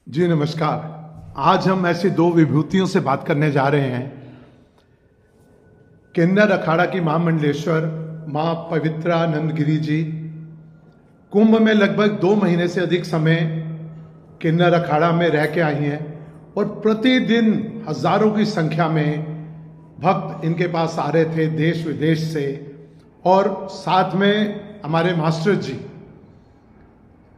जी नमस्कार। आज हम ऐसी दो विभूतियों से बात करने जा रहे हैं। किन्नर अखाड़ा की महामंडलेश्वर मां पवित्रानंद गिरी जी कुंभ में लगभग 2 महीने से अधिक समय किन्नर अखाड़ा में रह के आई हैं और प्रतिदिन हजारों की संख्या में भक्त इनके पास आ रहे थे देश विदेश से। और साथ में हमारे मास्टर जी,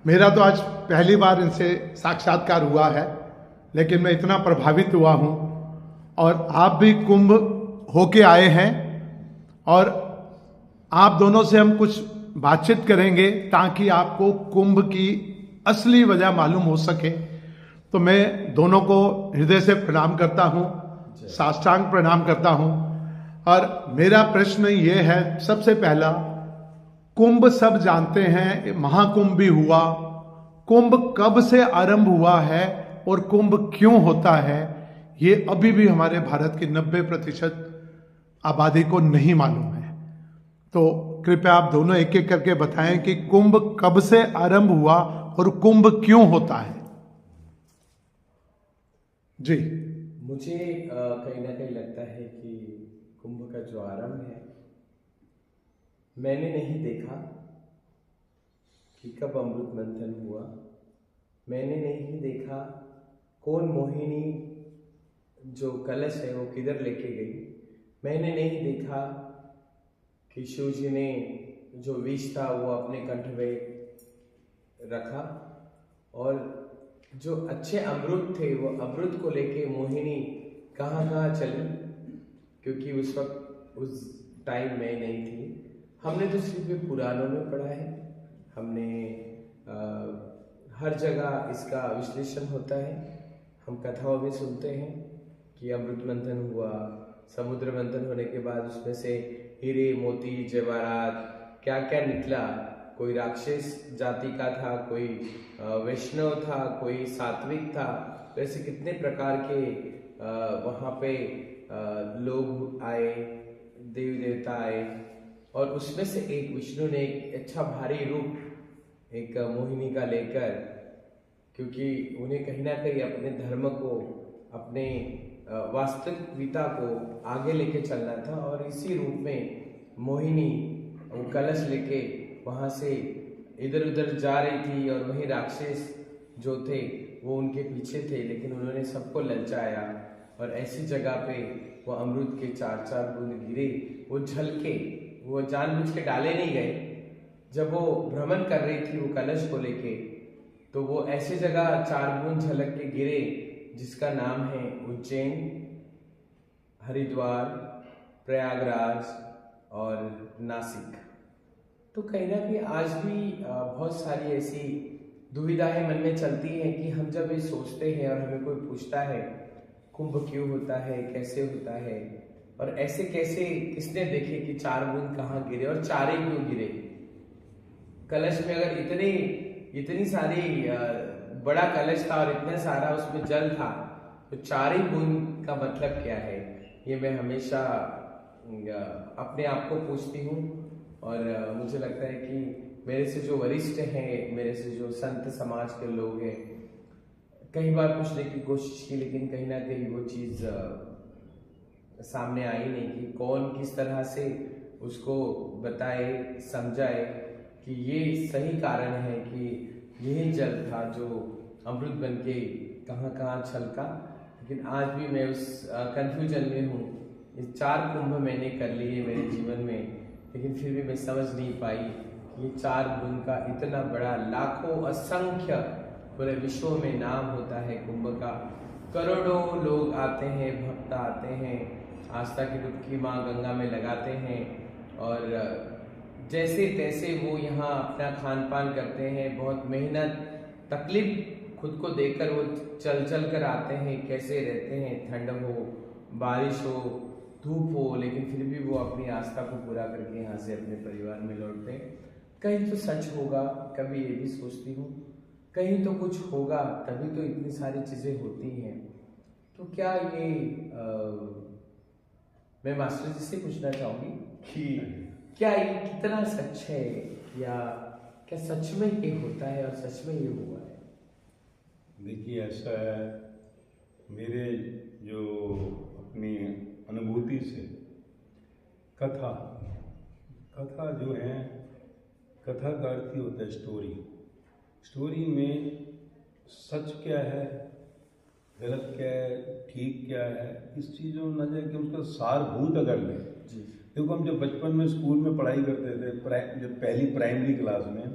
मेरा तो आज पहली बार इनसे साक्षात्कार हुआ है, लेकिन मैं इतना प्रभावित हुआ हूं। और आप भी कुंभ होके आए हैं और आप दोनों से हम कुछ बातचीत करेंगे ताकि आपको कुंभ की असली वजह मालूम हो सके। तो मैं दोनों को हृदय से प्रणाम करता हूं, साष्टांग प्रणाम करता हूं। और मेरा प्रश्न ये है, सबसे पहला, कुंभ सब जानते हैं, महाकुंभ भी हुआ, कुंभ कब से आरंभ हुआ है और कुंभ क्यों होता है, ये अभी भी हमारे भारत की 90% आबादी को नहीं मालूम है। तो कृपया आप दोनों एक एक करके बताएं कि कुंभ कब से आरंभ हुआ और कुंभ क्यों होता है। जी। मुझे कहीं ना कहीं लगता है कि कुंभ का जो आरंभ है, मैंने नहीं देखा कि कब अमृत मंथन हुआ। मैंने नहीं देखा कौन मोहिनी जो कलश है वो किधर लेके गई। मैंने नहीं देखा कि शिव जी ने जो विष था वो अपने कंठ में रखा, और जो अच्छे अमृत थे वो अमृत को लेके मोहिनी कहाँ कहाँ चली, क्योंकि उस वक्त उस टाइम में नहीं थी। हमने तो सिर्फ पुराणों में पढ़ा है, हमने हर जगह इसका विश्लेषण होता है, हम कथाओं में सुनते हैं कि अमृत मंथन हुआ, समुद्र मंथन होने के बाद उसमें से हीरे मोती जवाहरात क्या क्या निकला। कोई राक्षस जाति का था, कोई वैष्णव था, कोई सात्विक था। तो ऐसे कितने प्रकार के वहाँ पे लोग आए, देव देवता आए, और उसमें से एक विष्णु ने एक अच्छा भारी रूप एक मोहिनी का लेकर, क्योंकि उन्हें कहीं ना कहीं अपने धर्म को, अपने वास्तविकता को आगे लेके चलना था, और इसी रूप में मोहिनी वो कलश लेके वहाँ से इधर उधर जा रही थी, और वही राक्षस जो थे वो उनके पीछे थे, लेकिन उन्होंने सबको ललचाया और ऐसी जगह पे वो अमृत के 4-4 बूंद गिरे। वो झलके, वो जानबूझ के डाले नहीं गए। जब वो भ्रमण कर रही थी वो कलश को लेके, तो वो ऐसी जगह 4 बूंद झलक के गिरे जिसका नाम है उज्जैन, हरिद्वार, प्रयागराज और नासिक। तो कहीं ना कहीं आज भी बहुत सारी ऐसी दुविधाएं मन में चलती हैं कि हम जब ये सोचते हैं और हमें कोई पूछता है कुंभ क्यों होता है, कैसे होता है, और ऐसे कैसे, किसने देखे कि 4 बूंद कहाँ गिरे और 4 ही क्यों गिरे। कलश में अगर इतनी सारी बड़ा कलश था और इतना सारा उसमें जल था, तो 4 ही बूंद का मतलब क्या है, ये मैं हमेशा अपने आप को पूछती हूँ। और मुझे लगता है कि मेरे से जो वरिष्ठ हैं, मेरे से जो संत समाज के लोग हैं, कई बार पूछने की कोशिश की, लेकिन कहीं ना कहीं वो चीज़ सामने आई नहीं कि कौन किस तरह से उसको बताए, समझाए कि ये सही कारण है कि यही जल था जो अमृत बन के कहाँ कहाँ छलका। लेकिन आज भी मैं उस कंफ्यूजन में हूँ। ये 4 कुंभ मैंने कर लिए मेरे जीवन में, लेकिन फिर भी मैं समझ नहीं पाई कि ये 4 बूंद का इतना बड़ा, लाखों असंख्य पूरे विश्व में नाम होता है कुंभ का। करोड़ों लोग आते हैं, भक्त आते हैं, आस्था की डुबकी माँ गंगा में लगाते हैं, और जैसे तैसे वो यहाँ अपना खान पान करते हैं। बहुत मेहनत तकलीफ खुद को देकर वो चल चल कर आते हैं, कैसे रहते हैं, ठंड हो, बारिश हो, धूप हो, लेकिन फिर भी वो अपनी आस्था को पूरा करके यहाँ से अपने परिवार में लौटते हैं। कहीं तो सच होगा, कभी ये भी सोचती हूँ, कहीं तो कुछ होगा, तभी तो इतनी सारी चीजें होती हैं। तो क्या ये मैं मास्टर जी से पूछना चाहूंगी कि क्या ये कितना सच है, या क्या सच में ये होता है और सच में ये हुआ है। देखिए, ऐसा है, मेरे जो अपनी अनुभूति से कथा कथा जो है, कथा का अर्थ ही होता है स्टोरी। स्टोरी में सच क्या है, गलत क्या है, ठीक क्या है, इस चीज़ों में न जाए कि उसका सारभूत अगर लें। देखो, हम जब बचपन में स्कूल में पढ़ाई करते थे, जब पहली प्राइमरी क्लास में,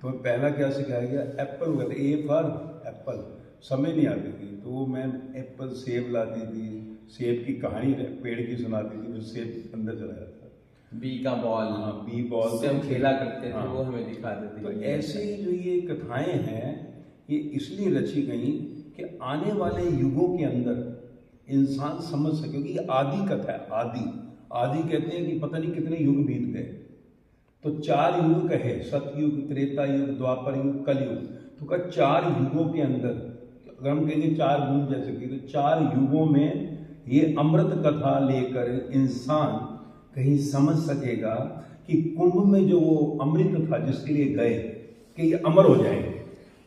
तो हमें पहला क्या सिखाया गया, एप्पल कहते, ए फॉर एप्पल। समझ नहीं आती थी, तो वो मैम एप्पल सेब लाती थी, सेब की कहानी पेड़ की सुनाती थी, फिर सेब अंदर चला जाता। बी का बॉल, हाँ, बी बॉल से हम खेला करते थे। हाँ, वो हमें दिखाते थे। तो ऐसे ही जो ये कथाएं हैं, ये इसलिए रची गई कि आने वाले युगों के अंदर इंसान समझ सके, क्योंकि ये आदि कथा है। आदि कहते हैं कि पता नहीं कितने युग बीत गए, तो 4 युग कहे, सतयुग, त्रेता युग, द्वापर युग, कलयुग। तो का 4 युगों के अंदर, अगर हम कहेंगे 4 बूंद जैसे कि, तो 4 युगों में ये अमृत कथा लेकर इंसान कहीं समझ सकेगा कि कुंभ में जो वो अमृत था जिसके लिए गए कि ये अमर हो जाएंगे,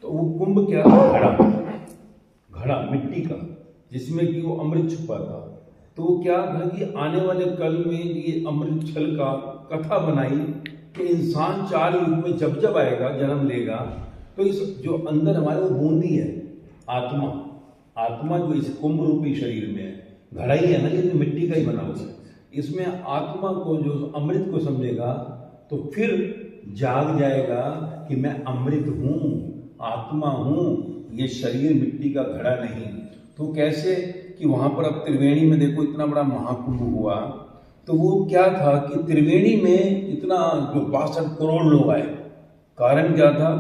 तो वो कुंभ क्या था, घड़ा मिट्टी का, जिसमें कि वो अमृत छुपा था। तो वो क्या था कि आने वाले कल में ये अमृत छल का कथा बनाई कि इंसान 4 युग में जब जब आएगा, जन्म लेगा, तो इस जो अंदर हमारे वो बूंदी है, आत्मा जो इस कुंभ रूपी शरीर में है, घड़ा ही है ना, ये तो मिट्टी का ही बना हुआ है, इसमें आत्मा को, जो अमृत को समझेगा, तो फिर जाग जाएगा कि मैं अमृत हूँ, आत्मा हूँ, ये शरीर मिट्टी का घड़ा नहीं। तो कैसे कि वहां पर अब त्रिवेणी में देखो, इतना बड़ा महाकुंभ हुआ, तो वो क्या था कि त्रिवेणी में इतना जो 62 करोड़ लोग आए। कारण क्या था,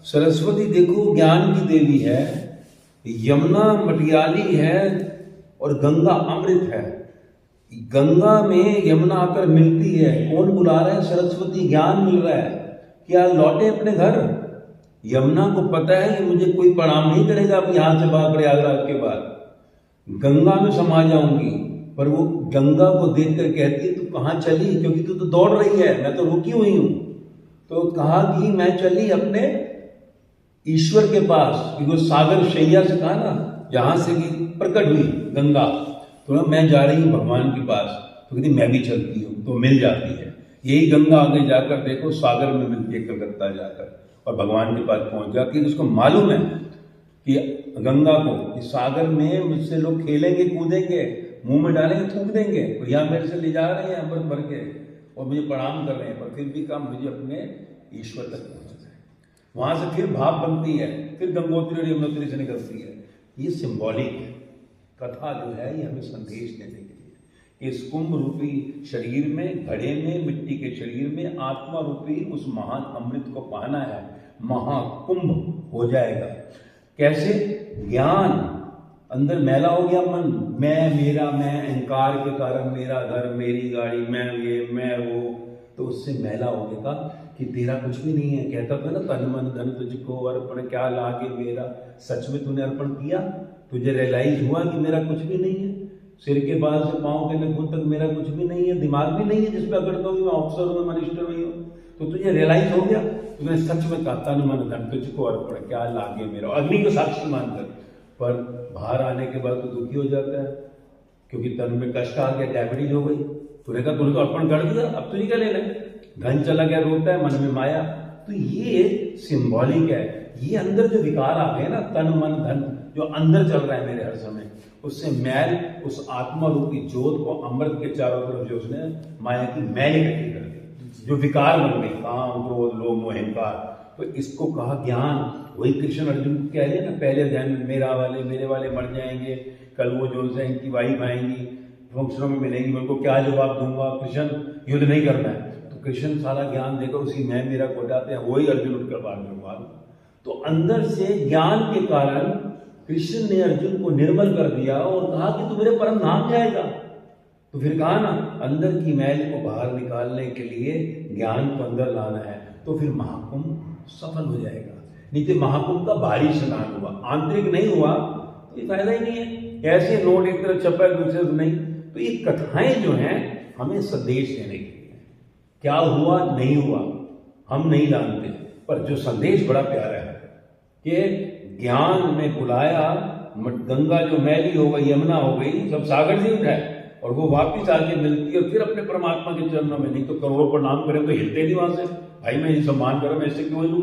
सरस्वती देखो ज्ञान की देवी है, यमुना मटियाली है, और गंगा अमृत है। गंगा में यमुना आकर मिलती है, कौन बुला रहा है, सरस्वती, ज्ञान मिल रहा है, क्या लौटे अपने घर। यमुना को पता है कि मुझे कोई प्रणाम नहीं करेगा अब यहाँ से बाहर प्रयागराज के बाद, गंगा में समा जाऊंगी। पर वो गंगा को देखकर कहती है, तू कहाँ चली, क्योंकि तू तो दौड़ रही है, मैं तो रुकी हुई हूं। तो कहा कि मैं चली अपने ईश्वर के पास, क्योंकि सागर शैया से कहा ना, जहां से कि प्रकट हुई गंगा, तो मैं जा रही हूँ भगवान के पास। तो कहती मैं भी चलती हूँ, तो मिल जाती है। यही गंगा आगे जाकर देखो सागर में मिलती है, कलकत्ता जाकर, और भगवान के पास पहुंच जाती है। उसको मालूम है कि गंगा को, कि सागर में मुझसे लोग खेलेंगे, कूदेंगे, मुंह में डालेंगे, थूक देंगे, तो यहाँ मेरे से ले जा रहे हैं अमृत भर के और मुझे प्रणाम कर रहे हैं, पर फिर भी काम मुझे अपने ईश्वर तक पहुंचना है। वहां से फिर भाप बनती है, फिर गंगोत्री और यमुनोत्री से निकलती है। ये सिंबॉलिक है, कथा जो है ये हमें संदेश देने के लिए कि इस कुंभ रूपी शरीर में, घड़े में, मिट्टी के शरीर में आत्मा रूपी उस महान अमृत को पाना है, महाकुंभ हो जाएगा। कैसे, ज्ञान, अंदर मैला हो गया मन, मैं, मेरा, मैं, अहंकार के कारण मेरा घर, मेरी गाड़ी, मैं ये, मैं वो, तो उससे मैला हो गया कि तेरा कुछ भी नहीं है। कहता था ना, तन मन धन तुझको अर्पण क्या लागे मेरा। सच में तूने अर्पण किया, तुझे रियलाइज हुआ कि मेरा कुछ भी नहीं है, सिर के बाल से पाँव के नाखून तक मेरा कुछ भी नहीं है, दिमाग भी नहीं है जिस पर अगर मैं ऑफिसर हूँ, मैं मिनिस्टर नहीं हूँ, तो तुझे रियलाइज हो गया, तुमने सच में कहा तन मन धन तुझको अर्पण क्या लागे मेरा, अग्नि को साक्षी मानकर। पर बाहर आने के बाद तो दुखी हो जाता है, क्योंकि तन में कष्ट आ गया, डायबिटीज हो गई। तूने कहा तूने तो अर्पण कर दिया, अब तुझे क्या लेना है, धन चला गया, रोता है, मन में माया। तो ये सिंबॉलिक है, ये अंदर जो विकार आ गए ना, तन मन धन जो अंदर चल रहा है मेरे हर समय, उससे मैल, उस आत्मा रूपी जोत को, अमृत के चारों तरफ जो उसने माया की मैल इकट्ठी कर दी, जो विकार बन गई, काम, क्रोध, लोभ, मोह, अहंकार। तो इसको कहा ज्ञान। वही कृष्ण अर्जुन को कह रहे ना पहले अध्याय में, मेरे वाले मर जाएंगे, कल वो जो है इनकी वाइफ आएंगी, फंक्शनों में मिलेंगी, मैं उनको क्या जवाब दूंगा, कृष्ण युद्ध नहीं करना है। तो कृष्ण सारा ज्ञान देकर उसी मैं मेरा को हटाते हैं, वही अर्जुन उठकर बार। तो अंदर से ज्ञान के कारण कृष्ण ने अर्जुन को निर्मल कर दिया और कहा कि तू मेरे परम धाम जाएगा। तो फिर कहा ना, अंदर की मैल को बाहर निकालने के लिए ज्ञान को अंदर लाना है, तो फिर महाकुंभ सफल हो जाएगा। नहीं तो महाकुंभ का बाहरी स्नान हुआ, आंतरिक नहीं हुआ, तो ये फायदा ही नहीं है। ऐसे नोट एक तरफ छपा है, दूसरे से नहीं। तो ये कथाएं जो हैं हमें संदेश देने के लिए, क्या हुआ नहीं हुआ हम नहीं जानते, पर जो संदेश बड़ा प्यारा है कि ज्ञान में बुलाया, गंगा जो मैली हो गई, यमुना हो गई, सब सागर से उठाए और वो वापिस आके मिलती है और फिर अपने परमात्मा के चरणों में। नहीं तो करोड़ों प्रणाम करें तो हिलते नहीं वहां से, भाई मैं ये सम्मान करूं, मैं इससे क्यों लूं।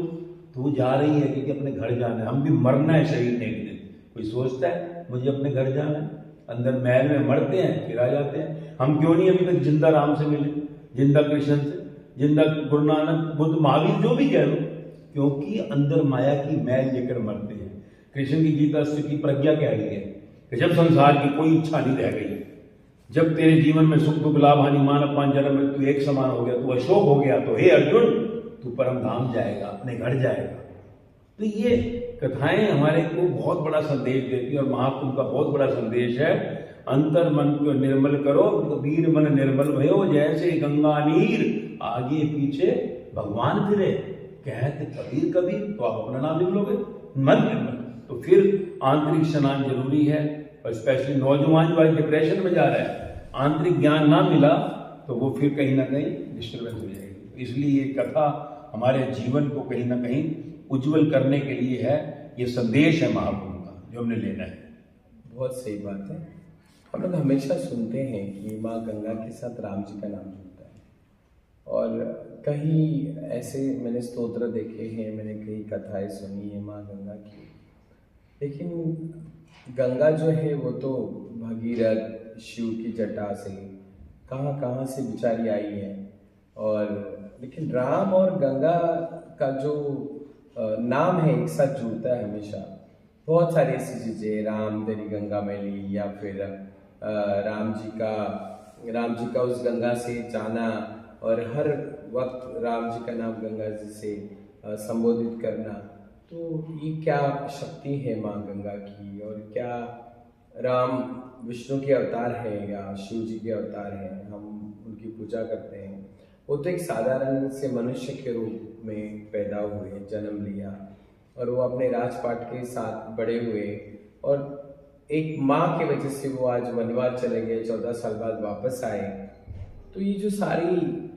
तो वो जा रही है क्योंकि अपने घर जाना है। हम भी मरना है शरीर ने एक दिन। कोई सोचता है मुझे अपने घर जाना है, अंदर महल में मरते हैं फिर आ जाते हैं। हम क्यों नहीं अभी तक जिंदा राम से मिले, जिंदा कृष्ण से, जिंदा गुरु नानक, बुद्ध, महावीर, जो भी कह लो, क्योंकि अंदर माया की मैल लेकर मरते हैं। कृष्ण की गीता की प्रज्ञा कह रही है कि जब संसार की कोई इच्छा नहीं रह गई, जब तेरे जीवन में सुख दुख लाभ हानि मान अपमान जन्म मृत्यु एक समान हो गया, तू अशोक हो गया, तो हे अर्जुन तू परम धाम जाएगा, अपने घर जाएगा। तो ये कथाएं हमारे को बहुत बड़ा संदेश देती है और महाकुंभ का बहुत बड़ा संदेश है। अंतर मन को निर्मल करो, कबीर मन निर्मल भयो, जैसे गंगा नीर आगे पीछे भगवान फिरे। कहते कबीर कबीर तो आप अपना नाम लिख लोगे, मन निर्मल। तो फिर आंतरिक स्नान जरूरी है, और स्पेशली नौजवान जो आज डिप्रेशन में जा रहा है, आंतरिक ज्ञान ना मिला तो वो फिर कहीं ना कहीं डिस्टर्बेंस हो जाएगी। इसलिए ये कथा हमारे जीवन को कहीं ना कहीं उज्जवल करने के लिए है। ये संदेश है महाकुंभ का जो हमने लेना है। बहुत सही बात है। हम लोग हमेशा सुनते हैं कि माँ गंगा के साथ राम जी का नाम जुड़ता है, और कहीं ऐसे मैंने स्तोत्र देखे हैं, मैंने कई कथाएं सुनी है माँ गंगा की। लेकिन गंगा जो है वो तो भगीरथ शिव की जटा से कहाँ कहाँ से बेचारी आई है, और लेकिन राम और गंगा का जो नाम है एक साथ जुड़ता है हमेशा। बहुत सारी ऐसी चीज़ें, राम तेरी गंगा मैली, या फिर राम जी का उस गंगा से जाना, और हर वक्त राम जी का नाम गंगा जी से संबोधित करना। तो ये क्या शक्ति है माँ गंगा की, और क्या राम विष्णु के अवतार है या शिव जी के अवतार हैं, हम उनकी पूजा करते हैं। वो तो एक साधारण से मनुष्य के रूप में पैदा हुए, जन्म लिया, और वो अपने राजपाट के साथ बड़े हुए, और एक माँ की वजह से वो आज वनवास चले गए, 14 साल बाद वापस आए। तो ये जो सारी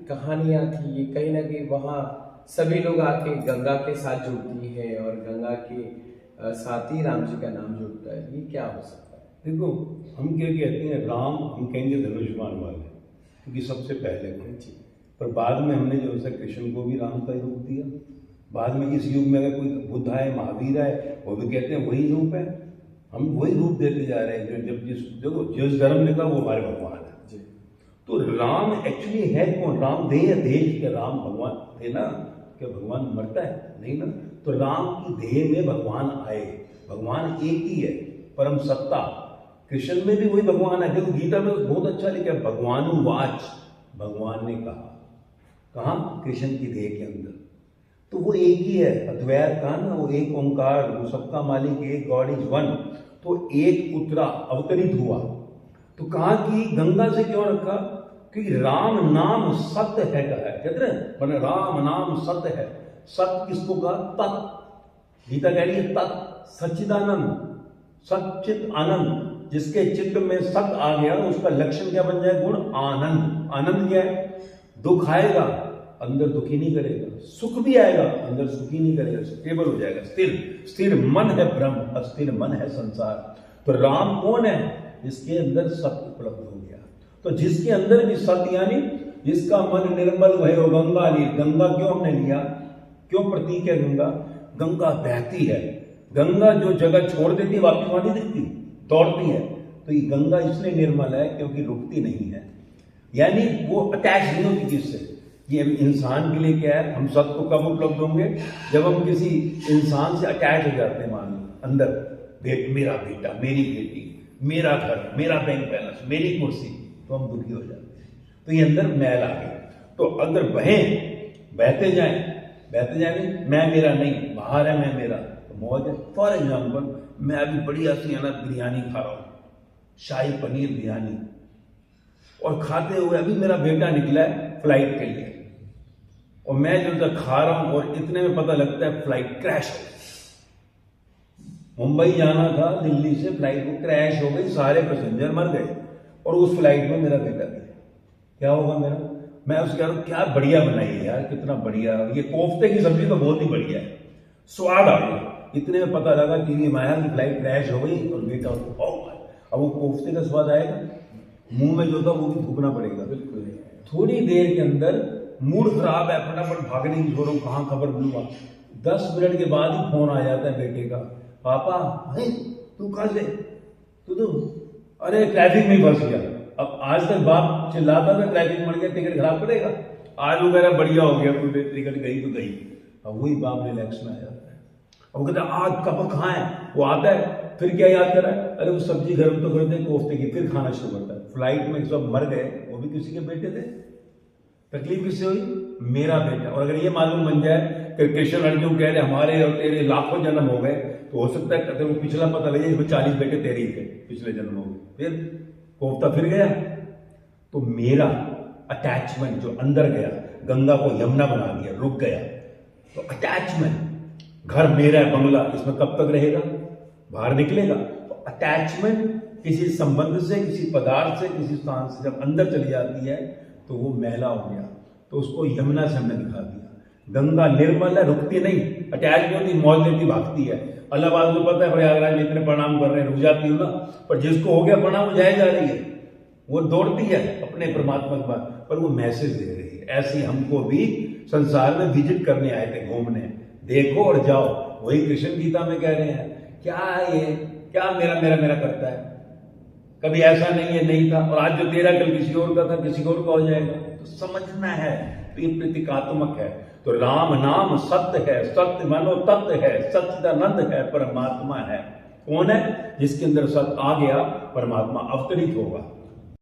कहानियाँ थी, ये कहीं ना कहीं वहाँ सभी लोग आके गंगा के साथ जुड़ती है, और गंगा के साथ ही राम जी का नाम जुड़ता है। ये क्या हो सकता है? देखो, हम क्या कहते हैं, राम हम कहेंगे धनुष्मान वाले, क्योंकि सबसे पहले थे। पर बाद में हमने जो है कृष्ण को भी राम का ही रूप दिया। बाद में इस युग में अगर कोई बुद्ध आए, महावीर आए, वो भी कहते हैं वही रूप है। हम वही रूप देते जा रहे हैं जो जिस धर्म ने कहा वो हमारे भगवान है। तो राम एक्चुअली है कौन? राम देह देश के राम भगवान थे ना। क्या भगवान मरता है? नहीं ना। तो राम की देह में भगवान आए। भगवान एक ही है, परम सत्ता। कृष्ण में भी वही भगवान है। देखो गीता में बहुत अच्छा लिखा है, भगवानुवाच, भगवान ने कहा। कहा? कृष्ण की देह के अंदर। तो वो एक ही है, अद्वैत कहा ना, वो एक ओंकार, वो सबका मालिक एक, गॉड इज वन। तो एक उतरा, अवतरित हुआ। तो कहा कि गंगा से क्यों रखा? क्योंकि राम नाम सत्य है कहा है, कहते हैं राम नाम सत्य है। सत्य किसको कहा? तत्। गीता कह रही है तत्, सच्चिदानंद, सच्चित आनंद। जिसके चित्त में सत्य आ गया उसका लक्षण क्या बन जाए? गुण आनंद। आनंद क्या है? दुख आएगा अंदर दुखी नहीं करेगा, सुख भी आएगा अंदर सुखी नहीं करेगा, स्टेबल हो जाएगा, स्थिर। स्थिर मन है ब्रह्म, अस्थिर मन है संसार। तो राम कौन है? जिसके अंदर सत्य उपलब्ध हो गया। तो जिसके अंदर भी सत्य, यानी जिसका मन निर्मल वह हो गंगा ली। गंगा क्यों हमने लिया? क्यों प्रतीक है गंगा? गंगा बहती है। गंगा जो जगह छोड़ देती है वापिस वहां नहीं दिखती, दौड़ती है। तो ये गंगा इसलिए निर्मल है क्योंकि रुकती नहीं है, यानी वो अटैच नहीं होती किससे। ये इंसान के लिए क्या है? हम सबको कब उपलब्ध होंगे? जब हम किसी इंसान से अटैच हो जाते हैं। मान लो अंदर मेरा बेटा, मेरी बेटी, मेरा घर, मेरा बैंक बैलेंस, मेरी कुर्सी, तो हम दुखी हो जाते हैं। तो ये अंदर मैल आ गई। तो अगर बहते जाए मैं मेरा नहीं, बाहर है मैं मेरा, तो मौज है। फॉर एग्जाम्पल, मैं अभी बढ़िया सी बिरयानी खा रहा हूँ, शाही पनीर बिरयानी, और खाते हुए अभी मेरा बेटा निकला है फ्लाइट के लिए, और मैं जो खा रहा हूं और इतने में पता लगता है फ्लाइट क्रैश हो गई। मुंबई जाना था दिल्ली से, फ्लाइट को क्रैश हो गई, सारे पैसेंजर मर गए, और उस फ्लाइट में मेरा बेटा भी। क्या होगा मेरा? मैं उसके कह रहा हूं क्या बढ़िया बनाई है यार, कितना बढ़िया, ये कोफ्ते की सब्जी तो बहुत ही बढ़िया है, स्वाद आ गया। इतने में पता लगा कि माया की फ्लाइट क्रैश हो गई और बेटा अब वो कोफ्ते का स्वाद आएगा, मुंह में जो था वो भी थूकना पड़ेगा। बिल्कुल। थोड़ी देर के अंदर मूड खराब है, फटाफट भागने की जोरों, कहाँ खबर दूंगा। 10 मिनट के बाद ही फोन आ जाता है बेटे का, पापा है तू कहाँ से, तू तो अरे ट्रैफिक में फंस गया। अब आज तक बाप चिल्लाता था ट्रैफिक में मर गया टिकट खराब पड़ेगा, आज वो कह रहा बढ़िया हो गया, तू टिकट गई तो गई। अब वही बाप रिलैक्स में आ जाता है। अब वो कहता है आज कब कहाँ है, वो आता है फिर क्या याद कर रहा है, अरे वो सब्जी गर्म तो करते कोफ्ते की, फिर खाना शुरू करता है। फ्लाइट में सब मर गए, वो भी किसी के बेटे थे, तकलीफ किससे हुई, मेरा बेटा। और अगर ये मालूम बन जाए कि कृष्ण अर्जुन कह रहे हमारे और तेरे लाखों जन्म हो गए, तो हो सकता है कहते वो पिछला पता लगे इसमें 40 बेटे तेरे ही थे पिछले जन्म हो गए, फिर कोफ्ता फिर गया। तो मेरा अटैचमेंट जो अंदर गया, गंगा को यमुना बना दिया, रुक गया। तो अटैचमेंट, घर मेरा है बंगला, इसमें कब तक रहेगा, बाहर निकलेगा। तो अटैचमेंट किसी संबंध से, किसी पदार्थ से, किसी स्थान से जब अंदर चली जाती है तो वो मैला हो गया। तो उसको यमुना से हमने दिखा दिया। गंगा निर्मल है, रुकती नहीं, अटैच नहीं होती, मौज लेती, भागती है। अल्लाहबाद को पता है प्रयागराज में इतने प्रणाम कर रहे हैं, रुक जाती हूँ ना, पर जिसको हो गया प्रणाम वो जाए जा रही है, वो दौड़ती है अपने परमात्मा के पास, पर वो मैसेज दे रही है। ऐसे हमको भी संसार में विजिट करने आए थे, घूमने, देखो और जाओ। वही कृष्ण गीता में कह रहे हैं, क्या ये क्या मेरा मेरा मेरा करता है, कभी ऐसा नहीं है नहीं था, और आज जो तेरा कल किसी और का था किसी और का हो जाएगा। तो समझना है, तो ये प्रतीकात्मक है। तो राम नाम सत्य है, सत्य मानो तत्व है, सच्चिदानंद है, परमात्मा है। कौन है, जिसके अंदर सत्य आ गया, परमात्मा अवतरित होगा।